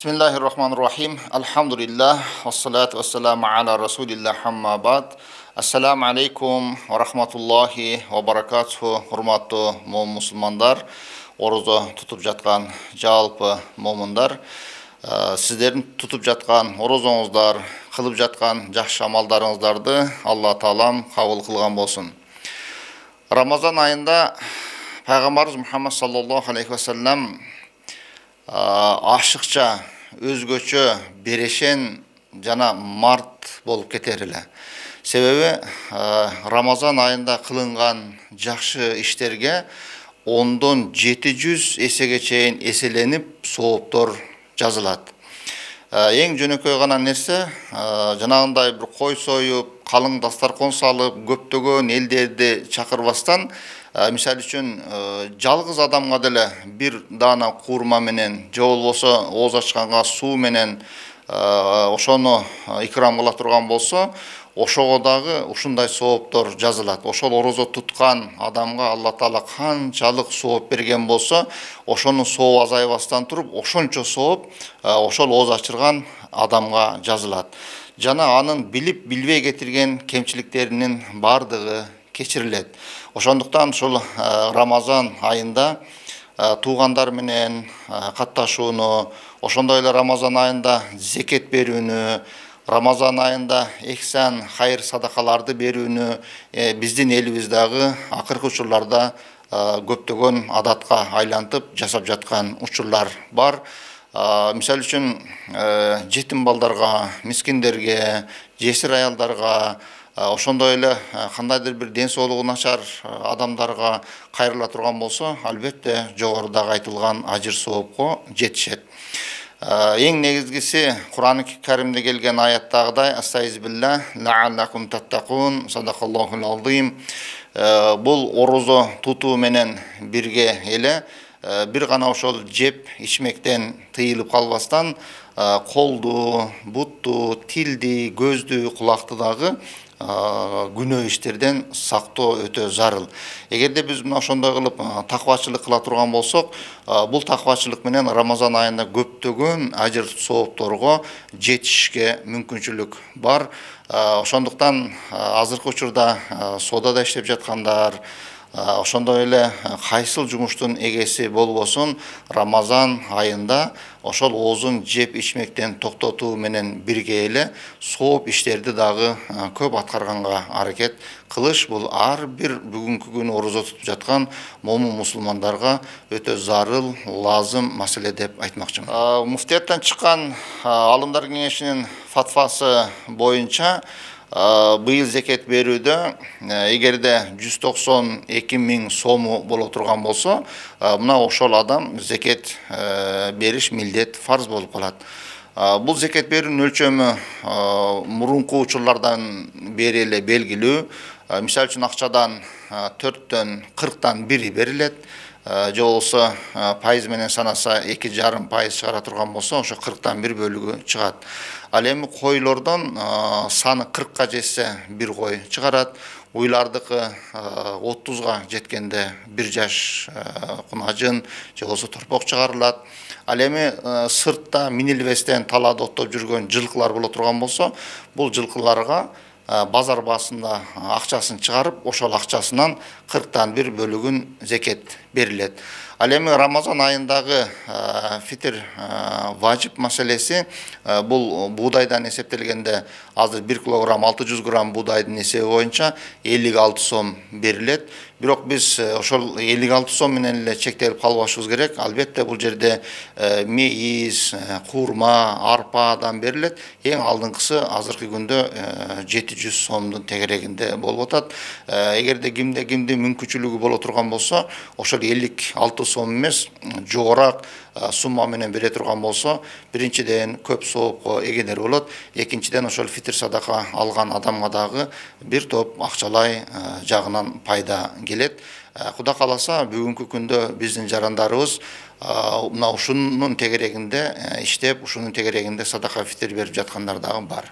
Bismillahirrahmanirrahim. Alhamdulillah. Wassalatu wassalamu ala rasulillah amma ba'd. Assalamu alaikum wa rahmatullahi wa barakatuhu. Hurmatlı musulmanдар, oruza tutup жатқан жалпы момундар, сіздердің tutup жатқан орозоңуздар, кылып жатқан жакшы амалдарыңыздарды Алла Таалам кабыл кылган болсун. Рамазан айында Пайгамбарыбыз Мухаммад саллаллаху алейхи ва саллям ашыкча, өзгөчө, берешен жана март болуп кетер эле. Себеби Рамазан айында кылынган жакшы иштерге 10-дон 700 эсеге чейин эселенип сооптор жазылат. Эң жөнөкөй гана нерсе жанагындай бир кой союп, калың дастаркон салып, көптөгөн элдерди чакырбастан, мисалы үчүн жалгыз адамга деле бир даана курма менен, же болбосо ооз ачканга суу менен ошону икрам кыла турган болсо, ошого дагы ушундай сооптор жазылат. Ошол орозо туткан адамга Алла Таала канчалык сооп берген болсо, ошонун сообу азайбастан туруп, ошончо сооп ошол ооз ачырган адамга жазылат. Жана анын билип билбей кетирген кемчиликтеринин бардыгы кечирилет. Ошондуктан ушул Рамазан айында туугандар менен катташууну, ошондой эле Рамазан айында зекет берүүнү, Рамазан айында эхсан, хайыр садакаларды берүүнү биздин элибиздагы акыркы учурларда көптөгөн адатка айлантып жасап жаткан учурлар бар. Мисалы үчүн жетим балдарга, мискиндерге, жесир аялдарга, ошондой эле кандайдыр бир ден соолугу начар адамдарга кайрыла турган болсо, албетте жогорудагы айтылган ажыр соопко жетишет. Эң негизгиси Кур'ан-ы Каримде келген аяттагыдай астайзбилла лааллакум таттакун садакаллахул азим. Бул орозо тутуу менен бирге эле бир гана ошол жеп ичмектен тыйылып калбастан колду, бутту, тилди, көздү, кулакты дагы күнөө иштерден сактоо өтө зарыл. Эгерде биз мына ошондой кылып таквачылык кыла турган болсок, бул таквачылык менен Рамазан айында көптөгөн ажыр соопторго жетишишке мүмкүнчүлүк бар. Ошондуктан азыркы учурда содада иштеп жаткандар, ошондой эле кайсыл жумуштун эгеси болбосун, Рамазан айында ошол оозун жеп ичмектен токтотуу менен бирге эле сооп иштерди дагы көп аткарганга аракет кылыш. Бул ар бир бүгүнкү күнү орозо тутуп жаткан момун мусулмандарга өтө зарыл, лазым маселе деп айтмакчымын. Муфтияттан чыккан алымдар кеңешинин фатвасы боюнча быйыл зекет берүүдө эгерде 192 000 сому боло турган болсо, мына ошол адам зекет бериш милдет фарз болуп калат. Бул зекет берүүнүн өлчөмү мурунку учурлардан бери эле белгилүү. Мисалы үчүн акчадан 4-төн 40-тан 1 берилет. Же болбосо пайыз менен санаса 2,5% чыгара турган болсо, ошо 40-тан 1 бөлүгү чыгат. Ал эми койлордон саны 40-ка жетсе 1 кой чыгарат. Уйлардыкы 30-га жеткенде 1 жаш кунажын же болбосо торпок чыгарылат. Ал эми сыртта минилбестен талаада оттоп жүргөн жылкылар боло турган болсо, бул жылкыларга базар басында акчасын чыгарып, ошол акчасынан 40-тан 1 бөлүгүн зекет берилет. Ал эми Рамазан айындагы фитр важип маселеси, бул буудайдан эсептелгенде азыр 1 килограмм 600 грамм буудайдын эсеби боюнча 56 сом берилет. Бирок биз ошол 56 сом менен эле чектелип калбашыбыз керек. Албетте бул жерде мейиз, курма, арпадан берилет. Эң алдыңкысы азыркы күндө 700 сомдун тегерегинде болуп атат. Эгерде кимде мүмкүнчүлүгү боло турган болсо, ошол 56 сом эмес, жогорак сумма менен бере турган болсо, биринчиден көп соопко эгенер болот, экинчиден ошол фитр садака алган адамга дагы бир топ акчалай жагынан пайда келет. Кудай кааласа, бүгүнкү күндө биздин жарандарыбыз мына ушунун тегерегинде иштеп, ушунун тегерегинде садака фитр берип жаткандар дагы бар.